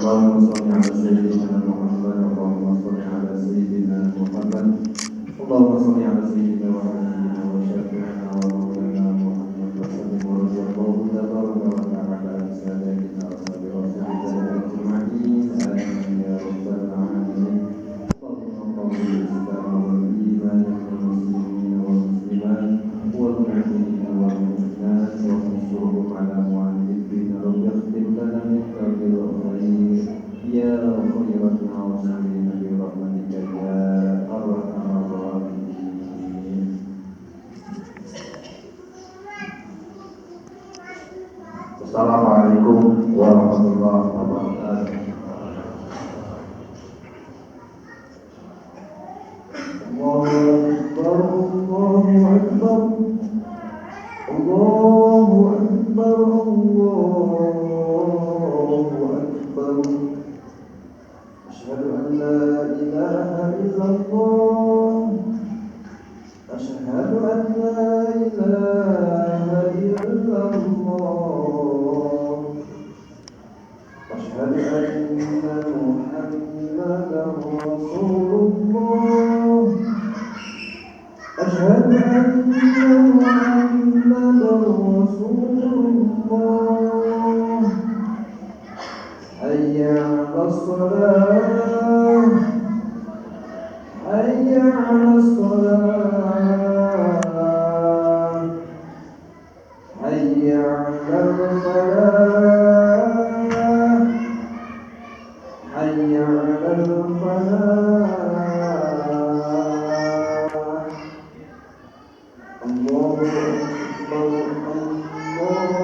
اللهم صل على سيدنا محمد اللهم صل على سيدنا محمد اللهم صل على سيدنا وحبيبنا وشفيعنا ومولانا محمد وسلم ورضي الله تبارك وتعالى عن سادتنا واصحاب رسول الله اجمعين امين يا رب العالمين. اللهم قوم الاسلام والايمان والمسلمين والمسلمات والمؤمنين والمؤمنات وانصرهم على معاند الدين رب اختم لنا من كرب الخير يا خير الناصرين برحمتك يا ارحم الراحمين. Assalamualaikum warahmatullahi wabarakatuh. Allahu Akbar, Allahu Akbar, Allahu Akbar. Asyhadu an la ilaha illallah, asyhadu an la ilaha illallah, asyhadu anna Muhammadan Rasulullah, asyhadu anna Muhammadan Rasulullah. Hayya 'alas shalah, hayya 'alas shalah, hayya 'alal falah, hayya 'alal falah. Allahu Akbar,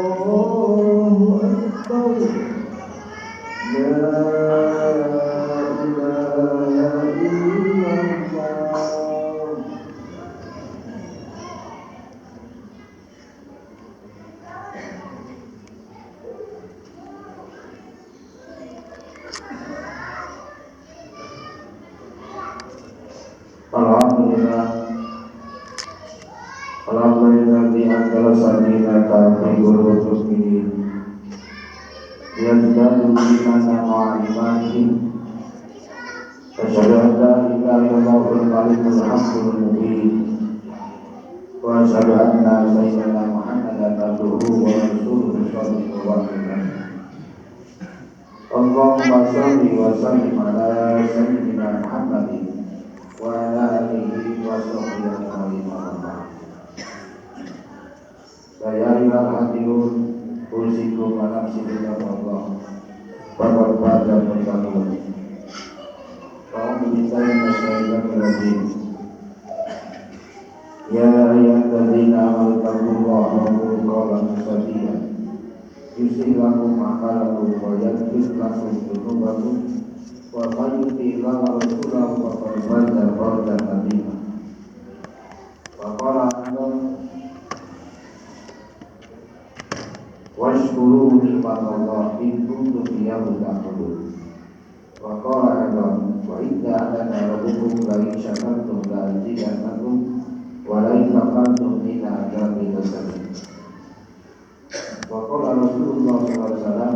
Allahu Akbar. La ilaha illallah. Alhamdulillah, alhamdulillah di antara sanina kami guru ini yang sedang dimana ma'imani. Asyhadu an la ilaha illallah wal kalimul haqqul mubin wa asyhadu anna sayyidina Muhammadan abduhu wa rasuluhu sallallahu alaihi wasallam. Allahumma shalli wa sallim ala sayyidina Muhammadin wa ala alihi wa sahbihi ajma'in. Saya ila hadirun usikum wa nafsi billah wa pada berbangun. Alhamdulillah masyaitan rajim. Ya ayyuhalladzina amanu taqullaha wa qulu qawlan sadida yuslih lakum a'malakum wa yaghfir lakum dhunubakum wa may yuti' Allaha wa rasulahu faqad faza fawzan 'azima. Wa qala washkuru nikmatallah in kuntum iyyahu ta'budun. Wa qala aidan wa idza adana rabbukum la in syakartum la azidannakum wa la in kafartum inna adzabi lasadid. Wa qala Rasulullah sallallahu alaihi wasallam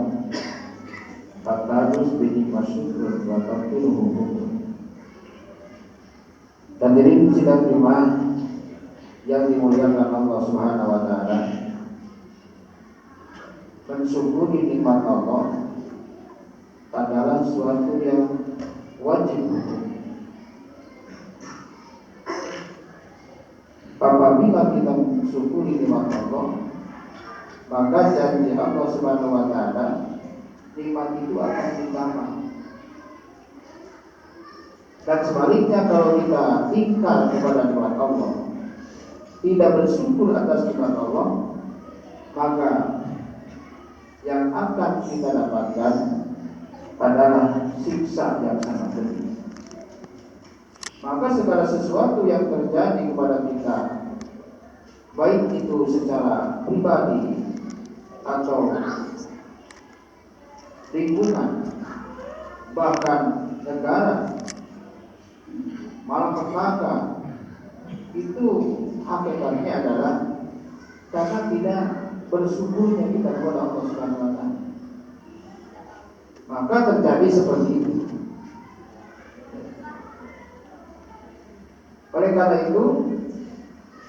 fatarus bi masyukur wa taqdiruhu. Hadirin sidang Jumat yang dimuliakan Allah Subhanahu wa taala, mensyukuri nikmat Allah adalah sesuatu yang wajib. Apabila kita mensyukuri nikmat Allah, maka janji Allah Subhanahu wa taala nikmat itu akan ditambah. Dan sebaliknya, kalau kita ingkar kepada nikmat Allah, tidak bersyukur atas nikmat Allah, maka yang akan kita dapatkan adalah siksa yang sangat pedih. Maka segala sesuatu yang terjadi kepada kita, baik itu secara pribadi atau lingkungan, bahkan negara, malapetaka, itu hakikatnya adalah karena tidak bersyukurnya kita kepada Allah Subhanahu wa taala. maka terjadi seperti itu. Oleh karena itu,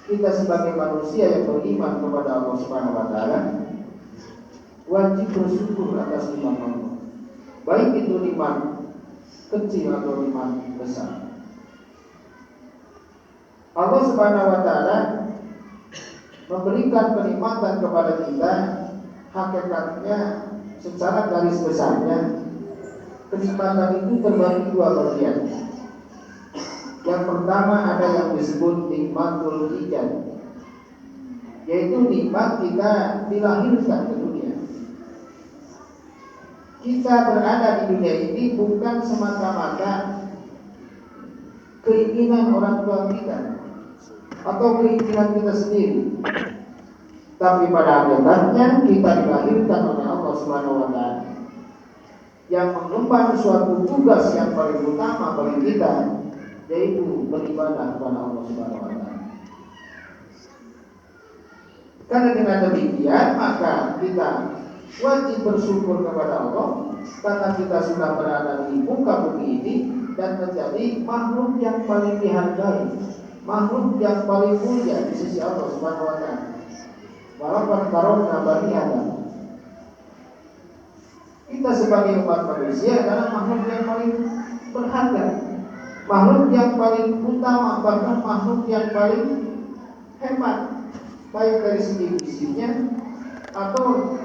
kita sebagai manusia yang beriman kepada Allah Subhanahu wa taala wajib bersyukur atas nikmat Allah. Baik itu nikmat kecil atau nikmat besar. Allah Subhanahu wa taala memberikan kenikmatan kepada kita, hakikatnya secara garis besarnya kenikmatan itu terbagi dua bagian. Yang pertama ada yang disebut nikmatul ijad, yaitu nikmat kita dilahirkan ke dunia. Kita berada di dunia ini bukan semata-mata keinginan orang tua kita atau keinginan kita sendiri, tapi pada hakikatnya kita dilahirkan oleh Allah Subhanahu wa taala yang mengemban suatu tugas yang paling utama bagi kita, yaitu beribadah kepada Allah Subhanahu wa taala. Karena dengan demikian maka kita wajib bersyukur kepada Allah karena kita sudah berada di muka bumi ini dan menjadi makhluk yang paling dihargai, makhluk yang paling mulia di sisi Allah Subhanahu wa taala. Walaupun karomna bani Adam, kita sebagai umat manusia adalah makhluk yang paling berharga, makhluk yang paling utama, bahkan makhluk yang paling hebat, baik dari segi fisiknya atau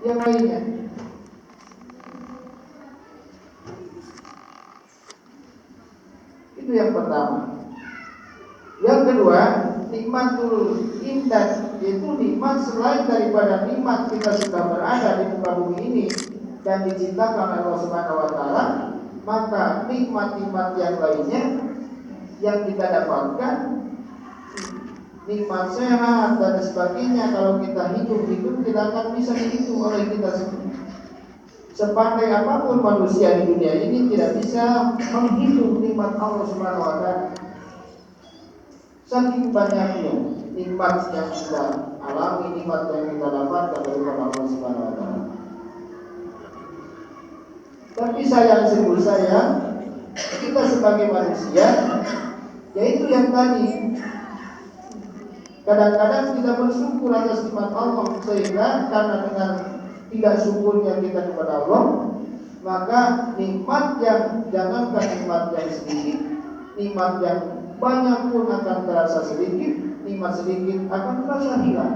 yang lainnya. Itu yang pertama. Yang kedua, nikmatul imdad, yaitu nikmat selain daripada nikmat kita sudah berada di muka bumi ini dan diciptakan oleh Allah Subhanahu wa taala, maka nikmat-nikmat yang lainnya yang kita dapatkan, nikmat sehat dan sebagainya, kalau kita hidup tidak akan bisa dihitung oleh kita sendiri. Sepandai apapun manusia di dunia ini tidak bisa menghitung nikmat Allah Subhanahu wa taala. Saking banyaknya nikmat yang kita alami, nikmat yang kita dapatkan dari Allah Subhanahu wa taala. Tapi sungguh sayang, kita sebagai manusia, yaitu yang tadi, kadang-kadang kita bersyukur atas nikmat Allah, sehingga karena dengan tidak syukurnya kita kepada Allah, maka nikmat yang jangankan nikmat yang sedikit, nikmat yang banyak pun akan terasa sedikit, nikmat sedikit akan terasa hilang.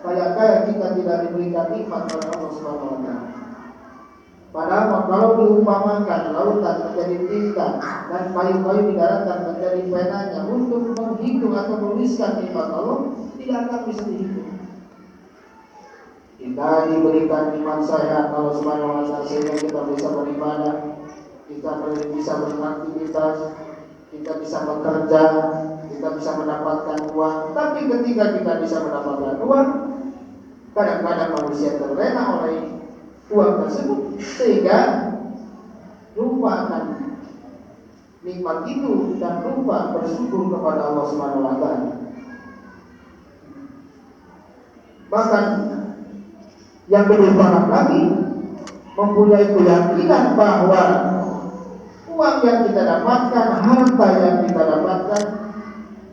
Kayak kita tidak diberikan nikmat oleh Allah Subhanahu wa taala. Padahal kalau diumpamakan lautan menjadi tinta dan kayu-kayu di daratan menjadi penanya untuk menghitung atau menuliskan nikmat Allah, tidak akan bisa dihitung. Kita diberikan nikmat sehat Allah Subhanahu wa taala sehingga kita bisa beribadah, kita bisa beraktivitas, kita bisa bekerja, kita bisa mendapatkan uang. Tapi ketika kita bisa mendapatkan uang, kadang-kadang manusia terlena oleh uang tersebut sehingga lupa akan nikmat itu dan lupa bersyukur kepada Allah Subhanahu wa taala. Bahkan yang lebih parah lagi, mempunyai keyakinan bahwa uang yang kita dapatkan, harta yang kita dapatkan,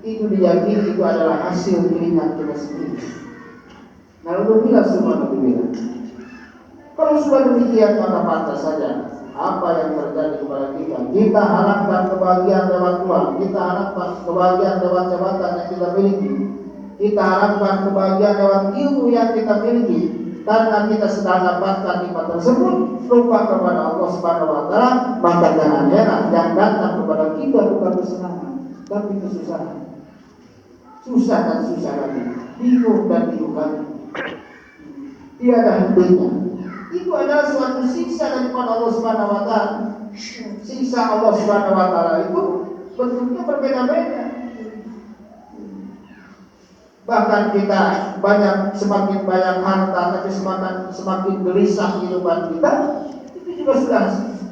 itu diyakini itu adalah hasil keringat kita sendiri. Nah, alhamdulillah subhanallah. Kalau sudah demikian, maka pantas saja apa yang terjadi kepada kita. Kita harapkan kebahagiaan lewat uang, kita harapkan kebahagiaan lewat jabatan yang kita miliki, kita harapkan kebahagiaan lewat ilmu yang kita miliki. Karena kita sedang dapatkan nikmat tersebut, lupa kepada Allah Subhanahu wa taala, maka jangan heran yang datang kepada kita bukan kesenangan, tapi kesusahan. Susah dan susah lagi, bingung dan bingung lagi. Tiada hentinya. Itu adalah suatu siksa daripada Allah Subhanahu wa taala. Siksa Allah Subhanahu wa taala itu bentuknya berbeda-beda. Bahkan kita semakin banyak harta, tapi semakin gelisah kehidupan kita, itu juga sudah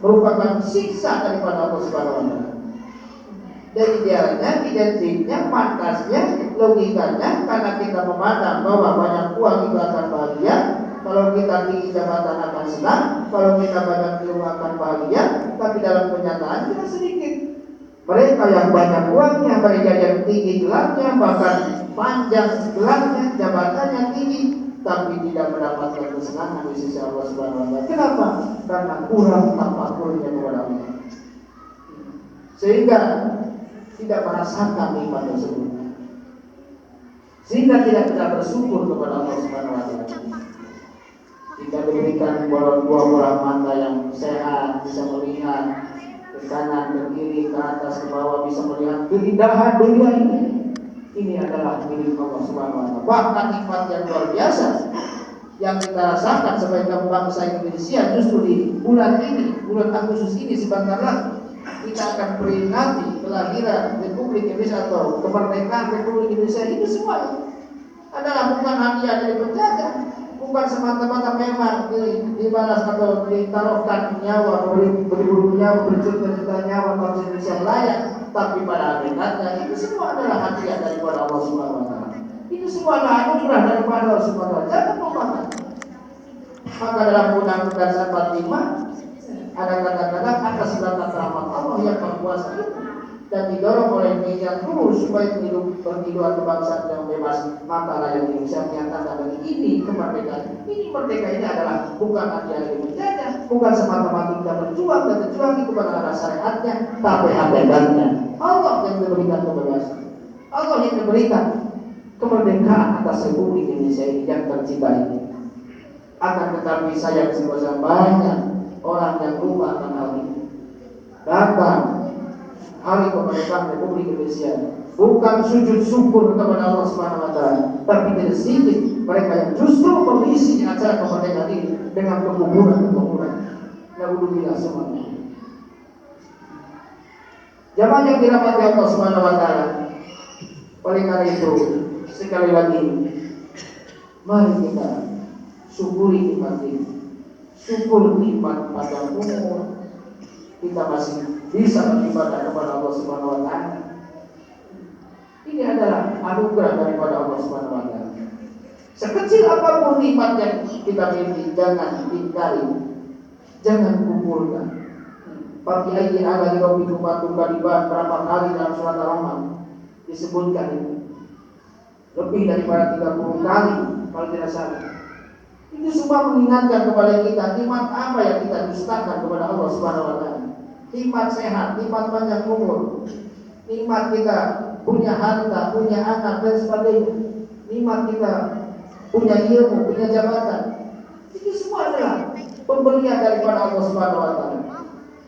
merupakan siksa daripada Allah Subhanahu wa taala. Dan idealnya, identiknya, pantasnya, logikanya, karena kita memandang bahwa banyak uang itu akan bahagia, kalau kita tinggi jabatan akan senang, kalau kita banyak ilmu akan bahagia, tapi dalam kenyataan kita sedikit. Mereka yang banyak uangnya, mereka yang tinggi gelarnya, bahkan panjang gelarnya, jabatannya tinggi, tapi tidak mendapatkan kesenangan di sisi Allah Subhanahu wa Ta'ala. Kenapa? Karena kurang tafakurnya kepada Allah, sehingga tidak merasakan nikmat tersebut, sehingga tidak bersyukur kepada Allah Subhanahu wa Ta'ala. Tidak diberikan dua bola mata yang sehat, bisa melihat ke kanan, ke kiri, ke atas, ke bawah, bisa melihat keindahan dunia ini. Ini adalah milik Allah Subhanahu wa Ta'ala. Bahkan nikmat yang luar biasa yang kita rasakan sebagai bangsa Indonesia justru di bulan ini, bulan Agustus ini, sebentar lagi kita akan peringati kelahiran Republik Indonesia atau kemerdekaan Republik Indonesia. Itu semua adalah bukan hadiah dari penjajah, bukan semata-mata memang dibalas atau ditaruhkan nyawa, beribu nyawa, berjuta-juta nyawa bangsa Indonesia layak, tapi pada hakikatnya itu semua adalah hadiah daripada Allah Subhanahu wa Ta'ala. Itu semua adalah anugerah daripada Allah Subhanahu wa Ta'ala. Jangan lupakan. Maka dalam Undang-Undang 45 ada kata-kata atas datang rahmat Allah yang berkuasa itu, dan didorong oleh media terus supaya berkehidupan kebangsaan yang bebas. Maka rakyat Indonesia menyatakan bahwa ini kemerdekaan. Ini merdeka ini adalah bukan hadiah dari penjajah, bukan semata-mata kita berjuang dan berjuang itu kepada arah syariatnya, tapi hakikatnya Allah yang memberikan kebebasan, Allah yang memberikan kemerdekaan atas Republik Indonesia ini yang tercipta ini. Akan tetapi sayang sekali banyak orang yang lupa akan hal ini. Datang hari kemerdekaan Republik Indonesia bukan sujud syukur kepada Allah Subhanahu wa Ta'ala, tapi tidak sedikit mereka yang justru mengisi acara kemerdekaan ini dengan kekuburan. Naudzubillah semuanya. Jamaah yang dirahmati Allah Subhanahu wa Ta'ala, oleh karena itu sekali lagi mari kita syukuri nikmat ini. Syukur nikmat pada umur kita masih bisa beribadah kepada Allah Subhanahu wa Ta'ala. Ini adalah anugerah daripada Allah Subhanahu wa Ta'ala. Sekecil apapun nikmat yang kita miliki, jangan ingkari, jangan kumpulkan. Bagi ayat ala rabbikum kaliban, berapa kali dalam surat Al-Rahman disebutkan itu, lebih daripada 30 kali kalau tidak salah. Itu semua mengingatkan kepada kita nikmat apa yang kita dustakan kepada Allah Subhanahu wa Ta'ala. Nikmat sehat, nikmat panjang umur, nikmat kita punya harta, punya anak dan sebagainya, nikmat kita punya ilmu, punya jabatan. Itu semua adalah pemberian daripada Allah Subhanahu wa Ta'ala.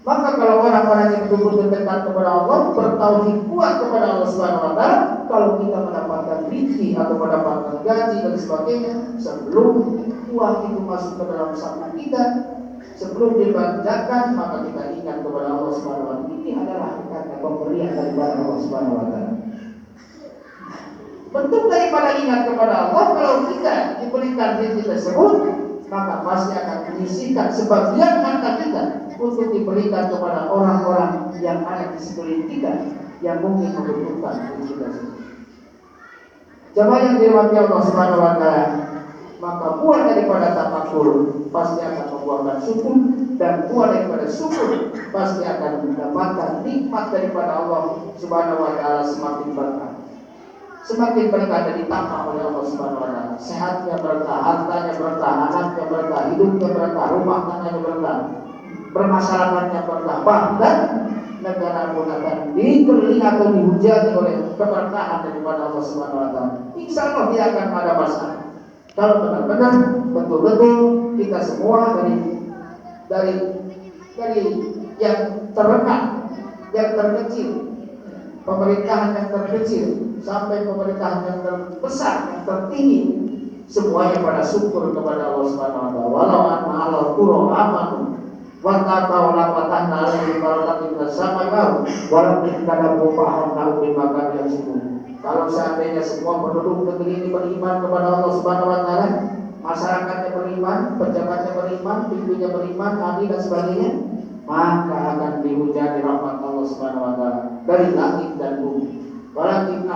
Maka kalau orang-orang yang betul-betul dekat kepada Allah, bertauhid kuat kepada Allah Subhanahu wa Ta'ala, kalau kita mendapatkan rezeki atau mendapatkan gaji dan sebagainya, sebelum uang itu masuk ke dalam saku kita, sebelum dibelanjakan, maka kita ingat kepada Allah Subhanahu wa Ta'ala. Ini adalah hakikatnya pemberian daripada Allah Subhanahu wa Ta'ala. Bentuk daripada ingat kepada Allah, kalau kita diberikan rezeki tersebut, maka pasti akan menyisihkan sebagian harta kita untuk diberikan kepada orang-orang yang ada di sekeliling kita yang mungkin membutuhkan rezeki tersebut. Jemaah yang dirahmati Allah Subhanahu wa Ta'ala, maka buah daripada tafakur pasti akan membuahkan syukur, dan buah daripada syukur pasti akan mendapatkan nikmat daripada Allah Subhanahu wa Ta'ala semakin berkah. Semakin berkah dan ditambah oleh Allah Subhanahu wa Ta'ala. Sehatnya berkah, hartanya berkah, anaknya berkah, hidupnya berkah, rumah tangganya berkah, bermasyarakatnya berkah, bahkan negara pun akan diberi atau dihujani oleh keberkahan daripada Allah Subhanahu wa Ta'ala. Insya Allah dia akan ada masalah. Kalau benar-benar betul-betul kita semua dari yang terendah, yang terkecil, pemerintahan yang terkecil sampai pemerintahan yang terbesar, yang tertinggi, semuanya pada syukur kepada Allah Subhanahu wa Ta'ala. Walau anna ala qura amanu wa taqaw la fatahna alaihim barakatin minas samai wal ardi kadabu fahana bima kanu yaksubun. Kalau seandainya semua penduduk negeri ini beriman kepada Allah Subhanahu wa Ta'ala, masyarakatnya beriman, pejabatnya beriman, pimpinnya beriman, ahli dan sebagainya, maka akan dihujani rahmat Allah Subhanahu wa Ta'ala dari langit dan bumi. walakin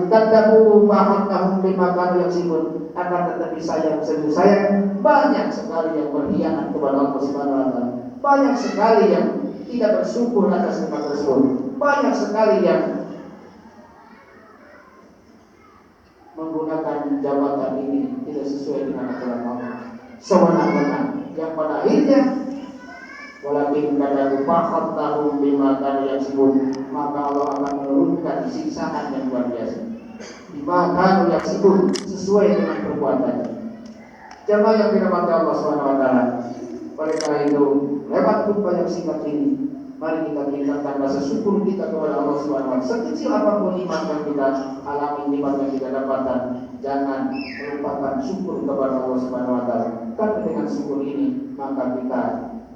kadzabu fa'akhadnahum bima kanu yaksibun. Akan tetapi sungguh sayang banyak sekali yang berkhianat kepada Allah Subhanahu wa taala. Banyak sekali yang tidak bersyukur atas nikmat tersebut. Banyak sekali yang menggunakan jabatan ini tidak sesuai dengan aturan Allah, sewenang-wenang, yang pada akhirnya walakin kadzabu fa'akhadnahum bima kanu yaksibun, maka Allah akan menurunkan siksaan yang luar biasa. Bima kanu yaksibun, sesuai dengan perbuatannya. Jamaah yang dirahmati Allah Subhanahu wa taala. Oleh karena itu, lewat khutbah yang singkat ini, mari kita tingkatkan rasa syukur kita kepada Allah Subhanahu wa taala. Sekecil apapun nikmat yang kita alami, nikmat yang kita dapatkan, jangan melupakan syukur kepada Allah Subhanahu wa taala. Karena dengan syukur ini, maka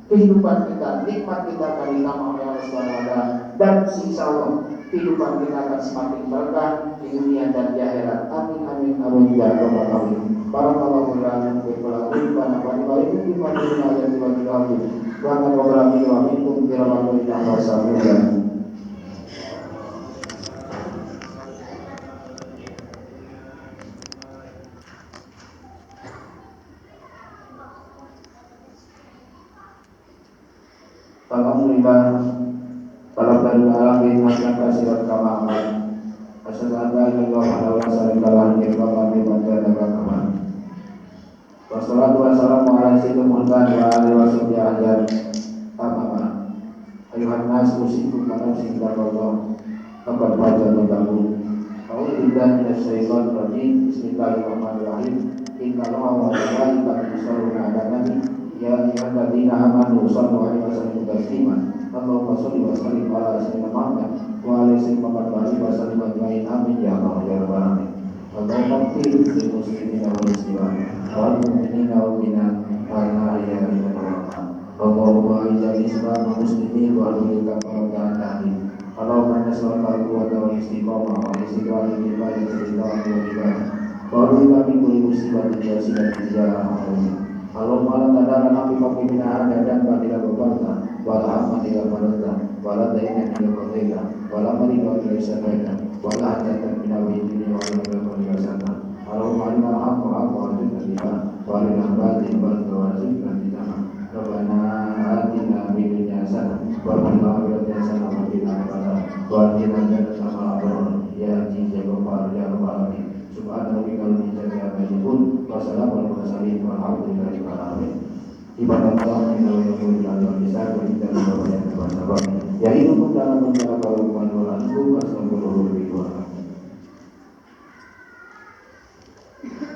kehidupan kita, nikmat kita akan ditambah oleh Allah Subhanahu wa taala, dan insya Allah kehidupan kita akan semakin berkah di dunia dan di akhirat. Amin amin amin ya rabbal alamin. Barakallahu lana wa lakum wa nafa'ana bikum wa ayati wa bihamdi. Wa nafa'ana wa minkum bi rahmatillahi wa barakatuh. Alhamdulillah, kalau dari alamin masih kasirat kama amal. Asyhadu an la ilaha illallah wa syarika lahu wa la ilaha wassalatu wassalamu ala sayyidil mursalin wa alihi washabbihi ajmain. Amma ayuhan nas usikum wa nafsi taqwa faqad faza tabu. A'udzu billahi minasyaitonir rajim. Bismillahirrahmanirrahim. Inna Allaha wa malaikatahu yusholluna 'alan nabi ya ayyuhalladzina amanu shallu 'alaihi wa sallimu taslima. Allahumma shalli wa sallim ala sayyidina Muhammad wa ala alihi wa sallim ajmain. Amin ya Allah ya rabbal alamin. Allahumma ighfir lil muslimina wal muslimat wal mu'minina wal mu'minat wal ahya'i minhum wal amwat. Allahumma ij'al islam muslimin wa al-mulka al-ta'lim. Allahumma nas'aluka al-quwwata wal istiqamah wa istiqamah fil bayti wa ibadah. Wa a'udzu min kulli musibatin jasimatin ya rahman. Allahumma la tadana fi maqimina dan badila babarta wa la hamdika barata wa la dayna ila qadaita wa la marida ila sadaita wa la hajatan min al-dunya wa la qadata. Allahumma inna al-haqqa haqqa wa inna wa inna al-batila batila wa inna ilaha. Rabbana atina fid dunya hasanah wa fil akhirati hasanah wa qina adzabannar wa qina adzabannar ya aziz ya ghaffar ya rabbal alamin. Subhana rabbika rabbil izzati amma yasifun wa salamun alal mursalin walhamdulillahi rabbil alamin. Ibadah Allah inna wa yaqulu la bisa wa inna wa ya hidup dalam menjaga keluarga dan keluarga.